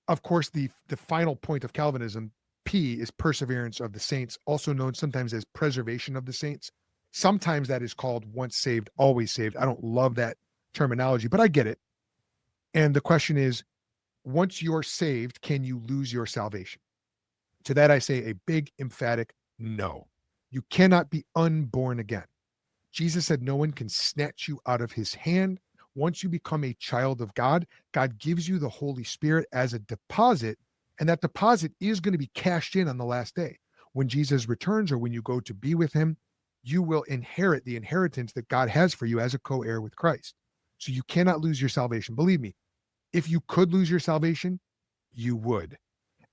Of course, the final point of Calvinism, P, is perseverance of the saints, also known sometimes as preservation of the saints. Sometimes that is called once saved, always saved. I don't love that terminology, but I get it. And the question is, once you're saved, can you lose your salvation? To that, I say a big, emphatic no. You cannot be unborn again. Jesus said no one can snatch you out of his hand. Once you become a child of God, God gives you the Holy Spirit as a deposit, and that deposit is going to be cashed in on the last day. When Jesus returns or when you go to be with him, you will inherit the inheritance that God has for you as a co heir with Christ. So you cannot lose your salvation. Believe me, if you could lose your salvation, you would.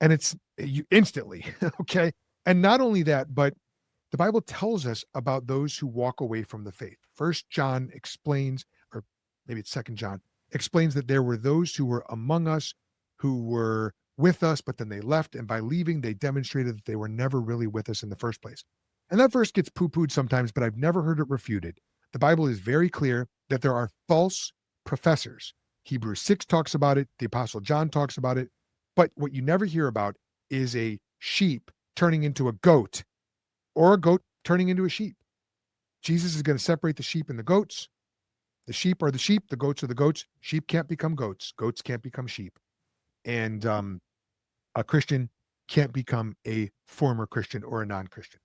And it's you instantly, okay? And not only that, but the Bible tells us about those who walk away from the faith. First John explains, or maybe it's Second John, explains that there were those who were among us who were with us, but then they left, and by leaving, they demonstrated that they were never really with us in the first place. And that verse gets poo-pooed sometimes, but I've never heard it refuted. The Bible is very clear that there are false professors. Hebrews 6 talks about it, the Apostle John talks about it, but what you never hear about is a sheep turning into a goat or a goat turning into a sheep. Jesus is going to separate the sheep and the goats. The sheep are the sheep, the goats are the goats. Sheep can't become goats, goats can't become sheep. And a Christian can't become a former Christian or a non Christian.